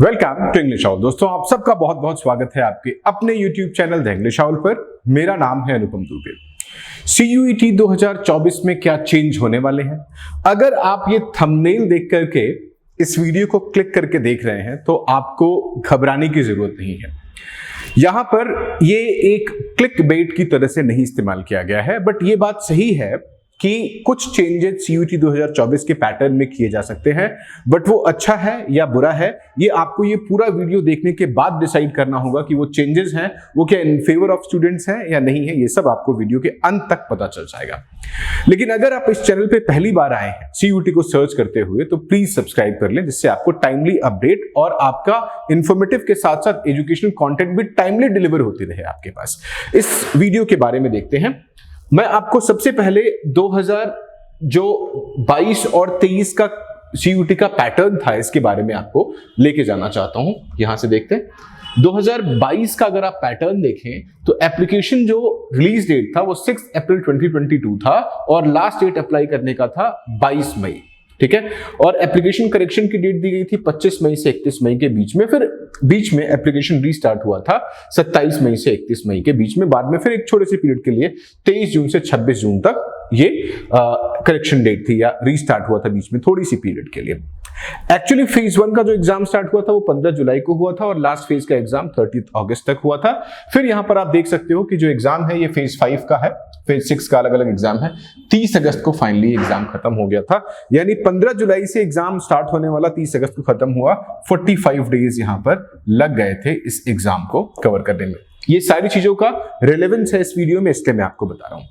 Welcome to English owl. दोस्तों, आप सबका बहुत बहुत स्वागत है आपके अपने YouTube channel the English owl पर। मेरा नाम है अनुपम दुबे। CUET 2024 में क्या चेंज होने वाले हैं? अगर आप ये थंबनेल देख करके इस वीडियो को क्लिक करके देख रहे हैं तो आपको घबराने की जरूरत नहीं है। यहां पर ये एक क्लिक बेट की तरह से नहीं इस्तेमाल किया गया है, बट ये बात सही है कि कुछ चेंजेस CUET 2024 के पैटर्न में किए जा सकते हैं। बट वो अच्छा है या बुरा है, ये आपको ये पूरा वीडियो देखने के बाद डिसाइड करना होगा कि वो चेंजेस हैं वो क्या इन फेवर ऑफ स्टूडेंट्स हैं या नहीं है। ये सब आपको वीडियो के अंत तक पता चल जाएगा। लेकिन अगर आप इस चैनल पे पहली बार आए हैं CUET को सर्च करते हुए, तो प्लीज सब्सक्राइब कर लें, जिससे आपको टाइमली अपडेट और आपका इंफॉर्मेटिव के साथ साथ एजुकेशनल कंटेंट भी टाइमली डिलीवर होती रहे आपके पास। इस वीडियो के बारे में देखते हैं। मैं आपको सबसे पहले 2022 और 23 का CUET का पैटर्न था, इसके बारे में आपको लेके जाना चाहता हूं। यहां से देखते हैं 2022 का अगर आप पैटर्न देखें तो एप्लीकेशन जो रिलीज डेट था वो 6 अप्रैल 2022 था और लास्ट डेट अप्लाई करने का था 22 मई। ठीक है, और एप्लीकेशन करेक्शन की डेट दी गई थी 25 मई से 31 मई के बीच में। फिर बीच में एप्लीकेशन रीस्टार्ट हुआ था 27 मई से 31 मई के बीच में। बाद में फिर एक छोटे से पीरियड के लिए 23 जून से 26 जून तक ये करेक्शन डेट थी या रीस्टार्ट हुआ था बीच में थोड़ी सी पीरियड के लिए। एक्चुअली फेज 1 का जो एग्जाम स्टार्ट हुआ था वो 15 जुलाई को हुआ था और लास्ट फेज का एग्जाम 30 अगस्त तक हुआ था। फिर यहां पर आप देख सकते हो कि जो एग्जाम है ये फेज 5 का है, फेज 6 का अलग अलग एग्जाम है। 30 अगस्त को फाइनली एग्जाम खत्म हो गया था, यानी 15 जुलाई से एग्जाम स्टार्ट होने वाला 30 अगस्त को खत्म हुआ। 45 डेज यहां पर लग गए थे इस एग्जाम को कवर करने में। ये सारी चीजों का रिलेवेंस है इस वीडियो में, इसलिए मैं आपको बता रहा हूं।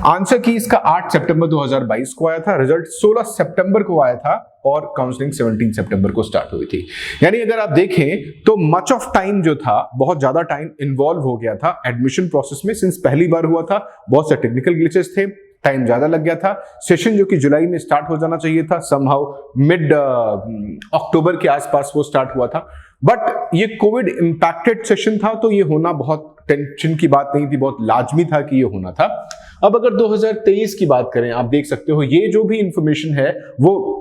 आंसर की इसका 8 सितंबर 2022 को आया था, रिजल्ट 16 सितंबर को आया था और काउंसलिंग 17 सितंबर को स्टार्ट हुई थी। यानी अगर आप देखें तो मच ऑफ टाइम जो था, बहुत ज्यादा टाइम इन्वॉल्व हो गया था एडमिशन प्रोसेस में। सिंस पहली बार हुआ था बहुत से टेक्निकल ग्लिचेस थे, टाइम ज्यादा लग गया था। सेशन जो कि जुलाई में स्टार्ट हो जाना चाहिए था, समहाउ मिड अक्टूबर के आसपास वो स्टार्ट हुआ था। बट ये कोविड इंपैक्टेड सेशन था, तो ये होना बहुत टेंशन की बात नहीं थी, बहुत लाजमी था कि ये होना था। अब अगर 2023 की बात करें, आप देख सकते हो ये जो भी इंफॉर्मेशन है वो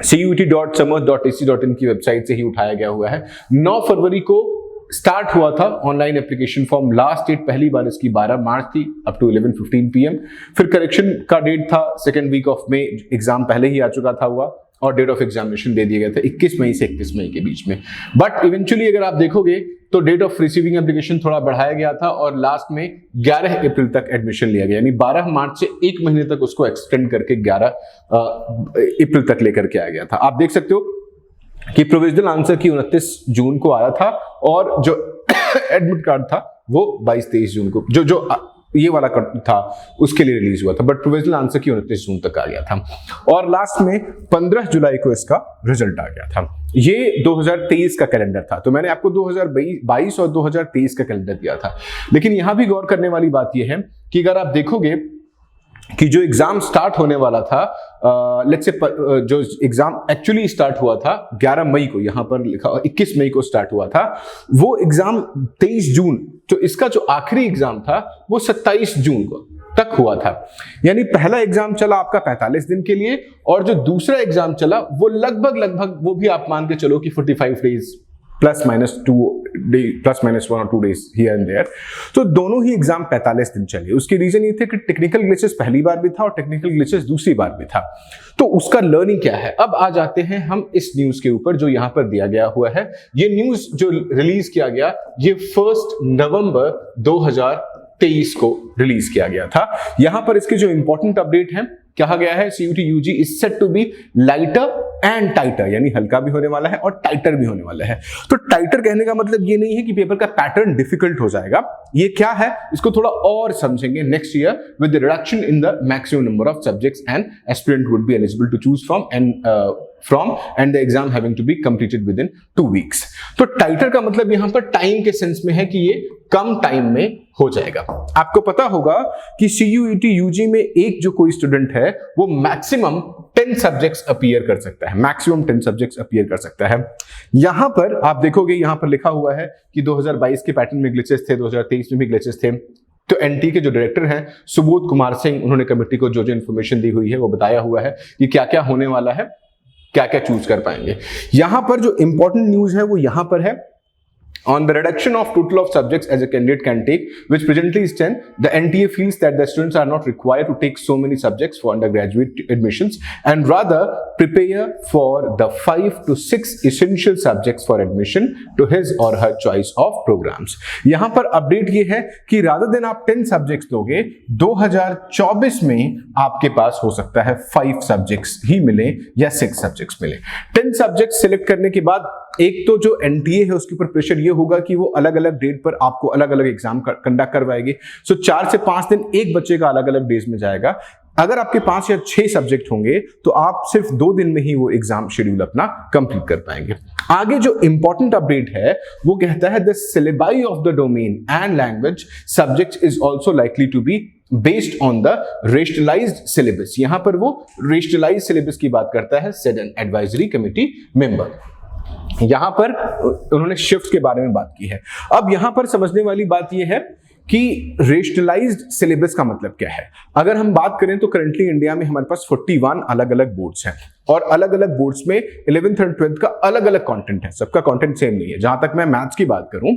CUET.summers.ac.in की वेबसाइट से ही उठाया गया हुआ है। 9 फरवरी को स्टार्ट हुआ था online application form. Last date पहली बार इसकी 12 मार्च थी अप टू 11:15 PM। फिर करेक्शन का डेट था 2nd week of May, exam पहले ही आ चुका था हुआ, और डेट ऑफ एग्जामिनेशन दे दिया गया था 21 मई से 31 मई के बीच में। बट इवेंचुअली अगर आप देखोगे तो डेट ऑफ रिसीविंग एप्लीकेशन थोड़ा बढ़ाया गया था और लास्ट में 11 अप्रैल तक एडमिशन लिया गया, यानी 12 मार्च से 1 महीने तक उसको एक्सटेंड करके 11 अप्रैल तक लेकर के आ गया था। आप देख सकते हो कि प्रोविजनल आंसर की 29 जून को आया था और जो एडमिट कार्ड था वो 22-23 जून को, जो ये वाला था उसके लिए रिलीज हुआ था। बट प्रोविजनल आंसर की 29 जून तक आ गया था और लास्ट में 15 जुलाई को इसका रिजल्ट आ गया था। ये 2023 का कैलेंडर था, तो मैंने आपको 2022 और 2023 का कैलेंडर दिया था। लेकिन यहां भी गौर करने वाली बात यह है कि अगर आप देखोगे कि जो एग्जाम स्टार्ट होने वाला था, लेट्स से जो एग्जाम एक्चुअली स्टार्ट हुआ था 11 मई को, यहां पर लिखा 21 मई को स्टार्ट हुआ था, वो एग्जाम 23 जून, तो इसका जो आखिरी एग्जाम था वो 27 जून को तक हुआ था। यानी पहला एग्जाम चला आपका 45 दिन के लिए और जो दूसरा एग्जाम चला वो लगभग वो भी आप मान के चलो कि 45 डेज प्लस माइनस 1 और 2 डेज हियर एंड देयर। तो दोनों ही एग्जाम 45 दिन चले। उसकी रीजन ये थे कि टेक्निकल ग्लिचेस पहली बार भी था और टेक्निकल ग्लिचेस दूसरी बार भी था। तो उसका लर्निंग क्या है? अब आ जाते हैं हम इस न्यूज के ऊपर जो यहां पर दिया गया हुआ है। ये न्यूज जो रिलीज किया गया ये 1 नवंबर 2023 को रिलीज किया गया था। यहां पर इसके जो इंपॉर्टेंट अपडेट है, कहा गया है CUET UG is set to be lighter and tighter, यानी हल्का भी होने वाला है और टाइटर भी होने वाला है। तो टाइटर कहने का मतलब ये नहीं है कि पेपर का पैटर्न डिफिकल्ट हो जाएगा। ये क्या है इसको थोड़ा और समझेंगे next year with the reduction in the maximum number of subjects and aspirant would be eligible to choose from and the exam having to be completed within 2 weeks. तो टाइटर का मतलब यहां पर टाइम के सेंस में है कि ये कम टाइम में हो जाएगा। आपको पता होगा कि CUET UG में एक जो कोई स्टूडेंट है वो मैक्सिमम 10 सब्जेक्ट्स अपीयर कर सकता है, मैक्सिमम 10 सब्जेक्ट्स अपीयर कर सकता है। यहां पर आप देखोगे, यहां पर लिखा हुआ है कि 2022 के पैटर्न में ग्लिचेस थे, 2023 में भी ग्लिचेस थे। तो एनटी के जो डायरेक्टर हैं सुबोध कुमार सिंह, उन्होंने कमेटी को जो जो इन्फॉर्मेशन दी हुई है वो बताया हुआ है कि क्या क्या होने वाला है। क्या क्या चूज कर पाएंगे। यहां पर जो इंपॉर्टेंट न्यूज है वो यहां पर है, on the reduction of total of subjects as a candidate can take, which presently is 10, the NTA feels that the students are not required to take so many subjects for undergraduate admissions and rather prepare for the 5 to 6 essential subjects for admission to his or her choice of programs. यहां पर update ये है कि rather than आप 10 subjects दोगे, 2024 में आपके पास हो सकता है 5 subjects ही मिले या 6 subjects मिले। 10 subjects select करने के बाद एक तो जो एनटीए है उसके ऊपर प्रेशर ये होगा कि वो अलग अलग डेट पर आपको अलग अलग एग्जाम कंडक्ट करवाएगी। सो 4 से 5 दिन एक बच्चे का अलग अलग डेज में जाएगा। अगर आपके 5 या 6 सब्जेक्ट होंगे तो आप सिर्फ 2 दिन में ही वो एग्जाम शेड्यूल अपना कंप्लीट कर पाएंगे। आगे जो इंपॉर्टेंट अपडेट है वो कहता है the syllabi of the domain and language subject is also likely to be based on the rationalised syllabus. यहां पर वो रेशनलाइज्ड सिलेबस की बात करता है, said an advisory committee member. यहां पर उन्होंने शिफ्ट के बारे में बात की है। अब यहां पर समझने वाली बात यह है कि रेशनलाइज्ड सिलेबस का मतलब क्या है। अगर हम बात करें तो करंटली इंडिया में हमारे पास 41 अलग अलग बोर्ड्स हैं और अलग अलग बोर्ड्स में 11th और 12th का अलग अलग कंटेंट है, सबका कंटेंट सेम नहीं है। जहां तक मैं मैथ्स की बात करूं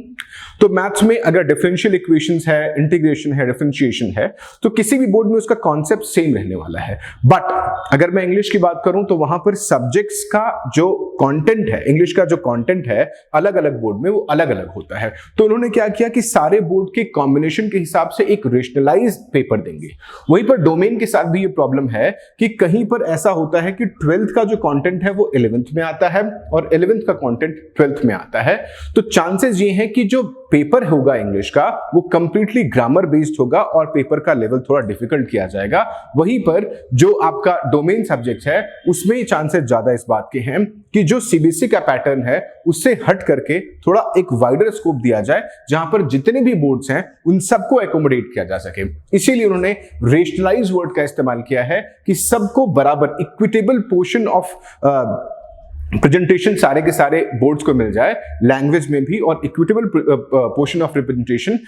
तो मैथ्स में अगर डिफरेंशियल इक्वेशंस है, इंटीग्रेशन है, डिफरेंशिएशन है, तो किसी भी बोर्ड में उसका कॉन्सेप्ट सेम रहने वाला है। बट अगर मैं इंग्लिश की बात करूं तो वहां पर सब्जेक्ट्स का जो कंटेंट है, इंग्लिश का जो कंटेंट है, अलग अलग बोर्ड में वो अलग अलग होता है। तो उन्होंने क्या किया कि सारे बोर्ड के कॉम्बिनेशन के हिसाब से एक रेशनलाइज्ड पेपर देंगे। वहीं पर डोमेन के साथ भी ये प्रॉब्लम है कि कहीं पर ऐसा होता है कि 12th का जो कंटेंट है वो 11th में आता है और 11th का कंटेंट 12th में आता है। तो चांसेस ये हैं कि जो पेपर होगा इंग्लिश का वो कंप्लीटली ग्रामर बेस्ड होगा और पेपर का लेवल थोड़ा डिफिकल्ट किया जाएगा। वहीं पर जो आपका डोमेन सब्जेक्ट है उसमें चांसेस ज्यादा इस बात के हैं कि जो सीबीएसई का पैटर्न है उससे हट करके थोड़ा एक वाइडर स्कोप दिया जाए, जहां पर जितने भी बोर्ड्स हैं उन सबको एकोमोडेट किया जा सके। इसीलिए उन्होंने रेशनलाइज वर्ड का इस्तेमाल किया है कि सबको बराबर इक्विटेबल पोर्शन ऑफ प्रेजेंटेशन सारे के सारे बोर्ड्स को मिल जाए, लैंग्वेज में भी, और equitable portion of representation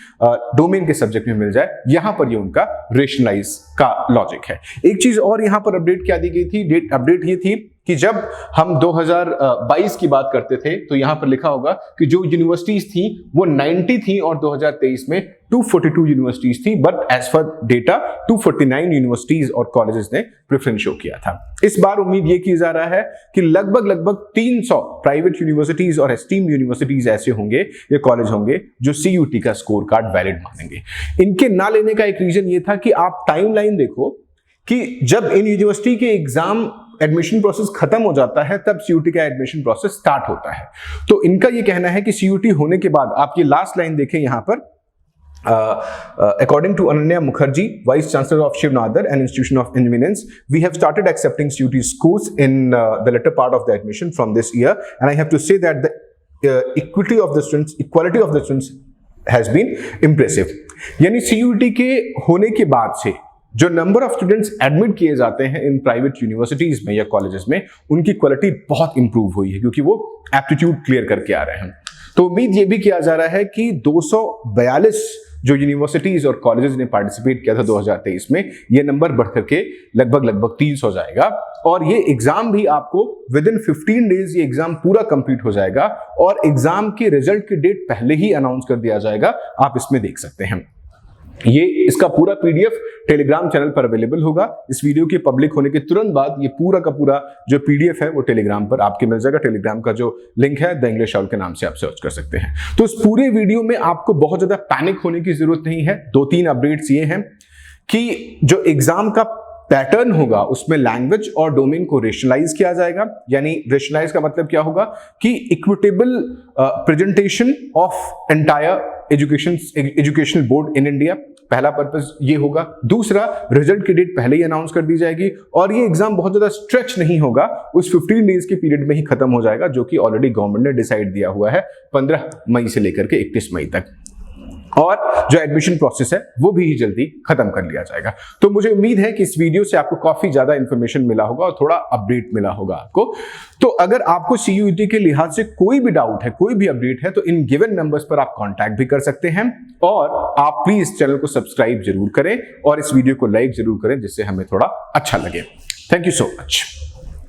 domain के सब्जेक्ट में मिल जाए। यहां पर ये उनका रेशनलाइज का लॉजिक है। एक चीज और यहां पर अपडेट क्या दी गई थी, अपडेट ये थी कि जब हम 2022 की बात करते थे तो यहां पर लिखा होगा कि जो यूनिवर्सिटीज थी वो 90 थी और 2023 में 242 यूनिवर्सिटीज थी, but as per data 249 universities और कॉलेजेस ने प्रेफरेंस शो किया था। इस बार उम्मीद ये की जा रहा है कि लगभग 300 प्राइवेट यूनिवर्सिटीज और एस्टीम यूनिवर्सिटीज ऐसे होंगे, ये कॉलेज होंगे जो सीयूटी का स्कोर कार्ड वैलिड मानेंगे। इनके ना लेने का एक रीजन ये था कि आप टाइमलाइन देखो कि जब इन यूनिवर्सिटी के एग्जाम एडमिशन प्रोसेस खत्म हो जाता है तब सीयूटी का एडमिशन प्रोसेस स्टार्ट होता है। तो इनका ये कहना है कि सीयूटी होने के बाद आप ये लास्ट लाइन देखें यहां पर, according to Ananya Mukherjee, Vice Chancellor of Shiv Nadar, an institution of eminence, we have started accepting CUT scores in the latter part of the admission from this year, and I have to say that the equality of the students has been impressive. यानी CUT के होने के बाद से जो number of students admit किए जाते हैं इन प्राइवेट यूनिवर्सिटीज में या कॉलेजेस में, उनकी क्वालिटी बहुत इंप्रूव हुई है क्योंकि वो एप्टीट्यूड क्लियर करके आ रहे हैं। तो उम्मीद ये भी किया जा रहा है कि 242 जो यूनिवर्सिटीज और कॉलेजेस ने पार्टिसिपेट किया था 2023 में, ये नंबर बढ़कर के लगभग 300 जाएगा और ये एग्जाम भी आपको विद इन 15 डेज ये एग्जाम पूरा कंप्लीट हो जाएगा और एग्जाम के रिजल्ट की डेट पहले ही अनाउंस कर दिया जाएगा। आप इसमें देख सकते हैं, ये इसका पूरा पीडीएफ टेलीग्राम चैनल पर अवेलेबल होगा। इस वीडियो के पब्लिक होने के तुरंत बाद ये पूरा का पूरा जो पीडीएफ है वो टेलीग्राम पर आपके मिल जाएगा। टेलीग्राम का जो लिंक है द इंग्लिश आउल के नाम से आप सर्च कर सकते हैं। तो इस पूरे वीडियो में आपको बहुत ज्यादा पैनिक होने की जरूरत नहीं है। 2-3 अपडेट्स ये हैं कि जो एग्जाम का पैटर्न होगा उसमें लैंग्वेज और डोमेन को रेशनलाइज किया जाएगा। यानी रेशनलाइज का मतलब क्या होगा कि equitable presentation of entire educational board in India, पहला पर्पस ये होगा। दूसरा, रिजल्ट की डेट पहले ही अनाउंस कर दी जाएगी और ये एग्जाम बहुत ज्यादा स्ट्रेच नहीं होगा, उस 15 डेज के पीरियड में ही खत्म हो जाएगा जो कि ऑलरेडी गवर्नमेंट ने डिसाइड दिया हुआ है 15 मई से लेकर के 31 मई तक। और जो एडमिशन प्रोसेस है वो भी जल्दी खत्म कर लिया जाएगा। तो मुझे उम्मीद है कि इस वीडियो से आपको काफी ज्यादा इंफॉर्मेशन मिला होगा और थोड़ा अपडेट मिला होगा आपको। तो अगर आपको सीयूईटी के लिहाज से कोई भी डाउट है, कोई भी अपडेट है, तो इन गिवन नंबर्स पर आप कांटेक्ट भी कर सकते हैं और आप प्लीज चैनल को सब्सक्राइब जरूर करें और इस वीडियो को लाइक जरूर करें जिससे हमें थोड़ा अच्छा लगे। Thank you so much.